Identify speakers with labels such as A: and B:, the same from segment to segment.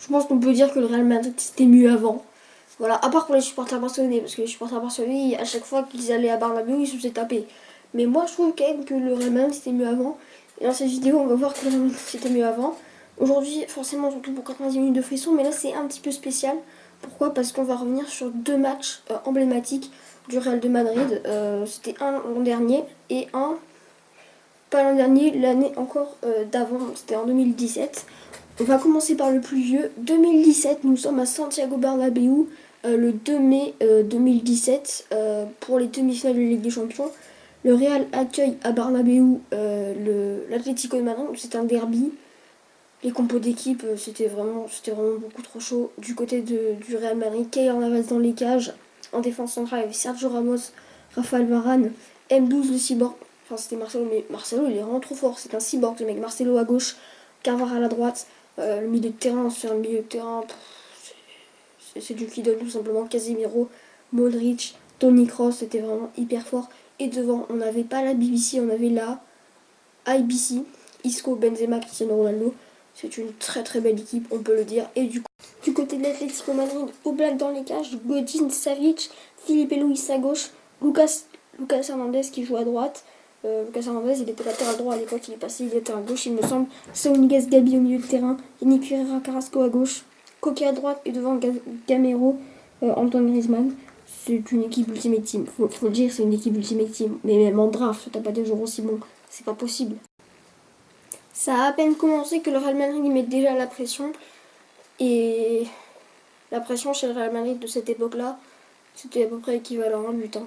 A: Je pense qu'on peut dire que le Real Madrid c'était mieux avant. Voilà, à part pour les supporters barcelonais, parce que les supporters barcelonais, à chaque fois qu'ils allaient à Bernabéu, ils se faisaient taper. Mais moi, je trouve quand même que le Real Madrid c'était mieux avant. Et dans cette vidéo, on va voir que le Real Madrid c'était mieux avant. Aujourd'hui, forcément, surtout pour 90 minutes de frisson, mais là c'est un petit peu spécial. Pourquoi? Parce qu'on va revenir sur deux matchs emblématiques du Real de Madrid. C'était un l'an dernier et un, pas l'an dernier, l'année encore d'avant, c'était en 2017. On va commencer par le plus vieux. 2017, nous sommes à Santiago Bernabéu le 2 mai 2017 pour les demi-finales de Ligue des Champions. Le Real accueille à Bernabéu l'Atlético de Madrid. C'est un derby. Les compos d'équipe, c'était vraiment beaucoup trop chaud. Du côté du Real Madrid, Keylor Navas dans les cages. En défense centrale, avec Sergio Ramos, Rafael Varane, M12 le cyborg. Enfin, c'était Marcelo, mais Marcelo, il est vraiment trop fort. C'est un cyborg, ce mec. Marcelo à gauche, Carvajal à la droite. Le milieu de terrain, c'est un milieu de terrain. C'est du qui donne tout simplement. Casemiro, Modric, Toni Kroos, c'était vraiment hyper fort. Et devant, on n'avait pas la BBC, on avait la IBC, Isco, Benzema, Cristiano Ronaldo. C'est une très très belle équipe, on peut le dire. Et du côté de l'Atlético Madrid, Oblak dans les cages, Godin, Savic, Filipe Luis à gauche, Lucas Hernandez qui joue à droite. Lucas Hernandez, il était latéral droit à l'époque, il est passé, il était à gauche, il me semble. Saúl Ñíguez, Gabi au milieu de terrain, Yannick Herrera, Carrasco à gauche, Coquet à droite et devant Gamero, Antoine Griezmann. C'est une équipe Ultimate Team. Faut le dire, c'est une équipe Ultimate Team. Mais même en draft, t'as pas des joueurs aussi bons. C'est pas possible. Ça a à peine commencé que le Real Madrid y met déjà la pression. Et la pression chez le Real Madrid de cette époque-là, c'était à peu près équivalent à un but.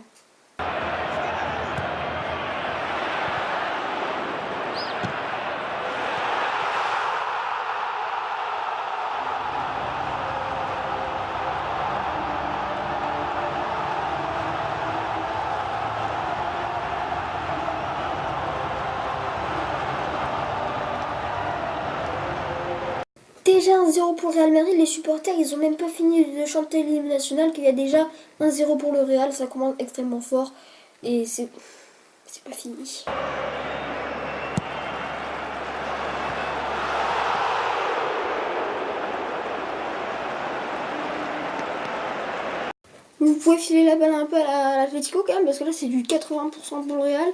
A: Déjà 1-0 pour le Real Madrid, les supporters ils ont même pas fini de chanter l'hymne national qu'il y a déjà 1-0 pour le Real, ça commence extrêmement fort et c'est pas fini. Vous pouvez filer la balle un peu à l'Atlético quand même parce que là c'est du 80% pour le Real,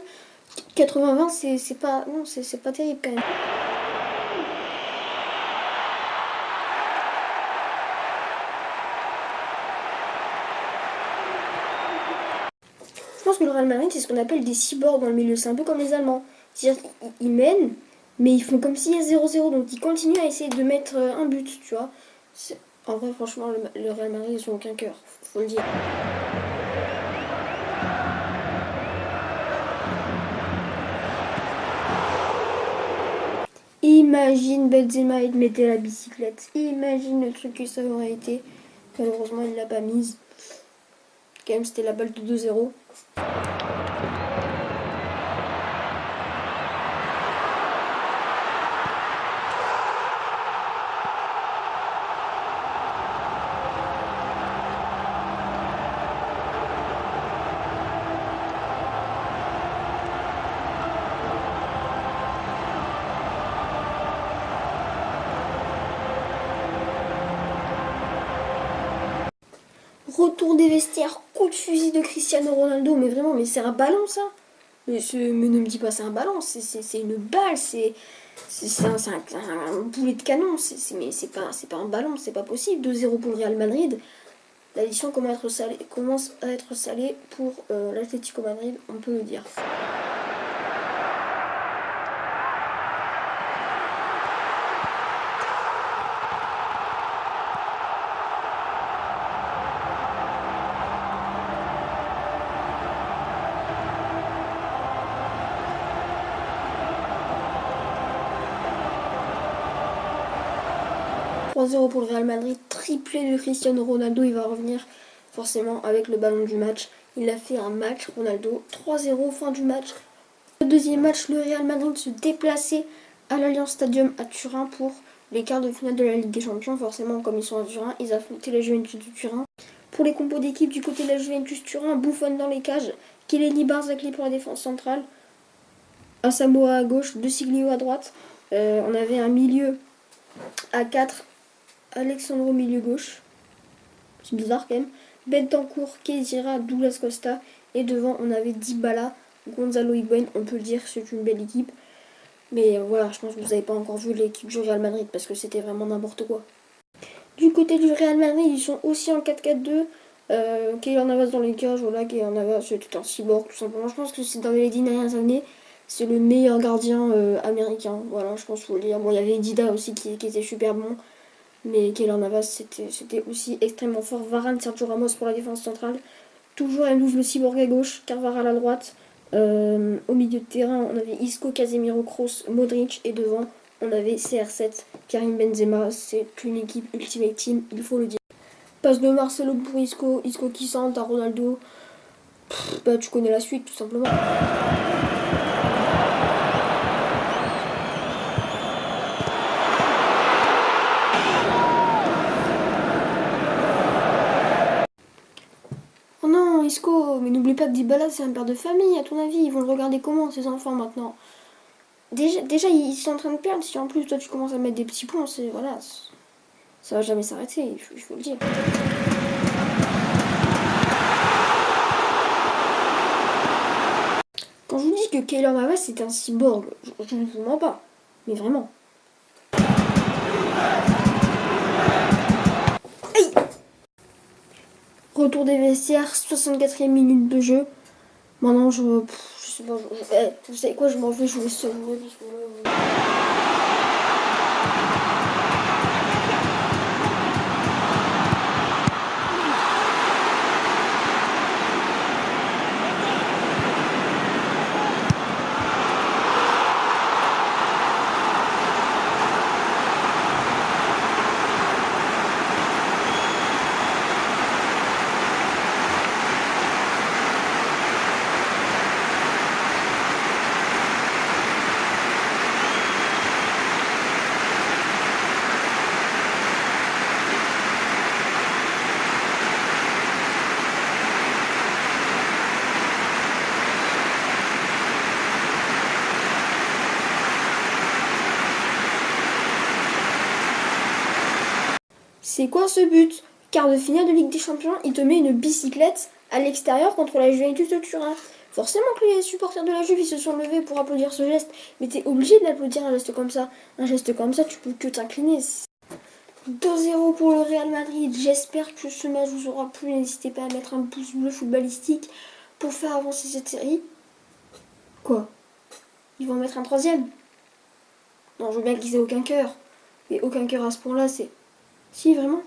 A: 80-20 c'est pas non c'est pas terrible quand même. Je pense que le Real Madrid, c'est ce qu'on appelle des cyborgs dans le milieu. C'est un peu comme les Allemands. C'est-à-dire qu'ils mènent, mais ils font comme s'il y a 0-0. Donc ils continuent à essayer de mettre un but, tu vois. En vrai, franchement, le Real Madrid, ils ont aucun cœur. Faut le dire. Imagine Benzema il mettait la bicyclette. Imagine le truc que ça aurait été. Malheureusement, il l'a pas mise. Quand même, c'était la balle de 2-0. 'Retour des vestiaires, coup de fusil de Cristiano Ronaldo, mais vraiment, mais c'est un ballon ça. Mais ne me dis pas c'est un ballon, c'est une balle, c'est un boulet de canon, mais c'est pas un ballon, c'est pas possible. 2-0 pour le Real Madrid. L'addition commence à être salée pour l'Atlético Madrid, on peut le dire. 3-0 pour le Real Madrid, triplé de Cristiano Ronaldo, il va revenir forcément avec le ballon du match. Il a fait un match, Ronaldo, 3-0 fin du match. Le deuxième match, le Real Madrid se déplaçait à l'Allianz Stadium à Turin pour les quarts de finale de la Ligue des Champions. Forcément, comme ils sont à Turin, ils affrontaient la Juventus de Turin. Pour les compos d'équipe du côté de la Juventus Turin, Buffon dans les cages, Kelly Barzagli pour la défense centrale, Asamoah à gauche, De Siglio à droite. On avait un milieu à 4 Alexandro milieu gauche. C'est bizarre quand même. Bentancur, Kedira, Douglas Costa. Et devant, on avait Dybala, Gonzalo Higuaín. On peut le dire, c'est une belle équipe. Mais voilà, je pense que vous n'avez pas encore vu l'équipe du Real Madrid parce que c'était vraiment n'importe quoi. Du côté du Real Madrid, ils sont aussi en 4-4-2. Keylor Navas dans les cages, voilà, Keylor Navas c'était un cyborg tout simplement. Je pense que c'est dans les 10 dernières années, c'est le meilleur gardien américain. Voilà, je pense qu'il faut le dire. Bon, il y avait Dida aussi qui était super bon. Mais Keylor Navas, c'était aussi extrêmement fort. Varane, Sergio Ramos pour la défense centrale. Toujours Ndouf le cyborg à gauche, Carvajal à la droite. Au milieu de terrain, on avait Isco, Casemiro, Kroos, Modric. Et devant, on avait CR7, Karim Benzema. C'est une équipe Ultimate Team, il faut le dire. Passe de Marcelo pour Isco, Isco qui centre à Ronaldo. Bah, tu connais la suite tout simplement. Oh non, Isco, mais n'oublie pas que Dybala c'est un père de famille, à ton avis, ils vont le regarder comment ces enfants maintenant? Déjà ils sont en train de perdre, si en plus toi tu commences à mettre des petits points, c'est voilà, ça va jamais s'arrêter, il faut le dire. Quand je vous dis que Keylor Navas c'est un cyborg, je ne vous mens pas, mais vraiment. Aïe! Retour des vestiaires, 64e minute de jeu. Maintenant je sais pas, vous savez quoi, je m'en vais, je vous laisse savourer parce que là, c'est quoi ce but? Quart de finale de Ligue des Champions, il te met une bicyclette à l'extérieur contre la Juventus de Turin. Forcément que les supporters de la Juve ils se sont levés pour applaudir ce geste, mais t'es obligé d'applaudir un geste comme ça. Un geste comme ça, tu peux que t'incliner. 2-0 pour le Real Madrid. J'espère que ce match vous aura plu. N'hésitez pas à mettre un pouce bleu footballistique pour faire avancer cette série. Quoi? Ils vont mettre un troisième? Non, je veux bien qu'ils aient aucun cœur. Mais aucun cœur à ce point-là, c'est... Si, vraiment?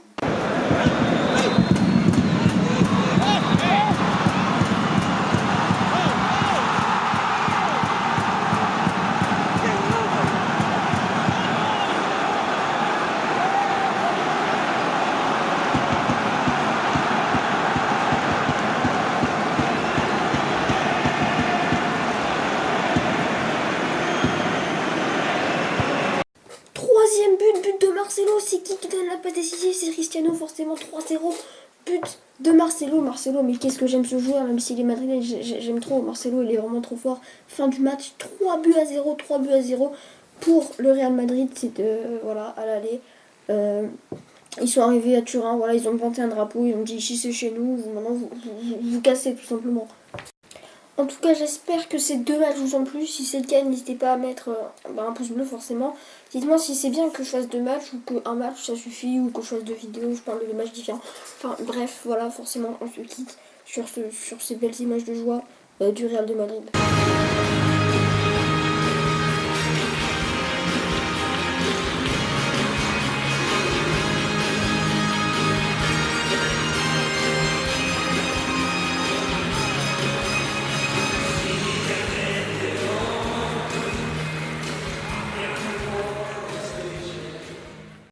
A: Troisième but de Marcelo, c'est qui donne la passe décisive? C'est Cristiano, forcément 3-0. But de Marcelo, mais qu'est-ce que j'aime ce joueur, même s'il est madrilène, j'aime trop. Marcelo, il est vraiment trop fort. Fin du match, 3-0, pour le Real Madrid. C'est voilà, à l'aller. Ils sont arrivés à Turin, voilà, ils ont planté un drapeau, ils ont dit ici c'est chez nous, maintenant vous cassez tout simplement. En tout cas, j'espère que ces deux matchs vous ont plu. Si c'est le cas, n'hésitez pas à mettre un pouce bleu forcément. Dites-moi si c'est bien que je fasse deux matchs ou qu'un match ça suffit ou que je fasse deux vidéos où je parle de deux matchs différents. Enfin bref, voilà, forcément on se quitte sur ces belles images de joie du Real de Madrid.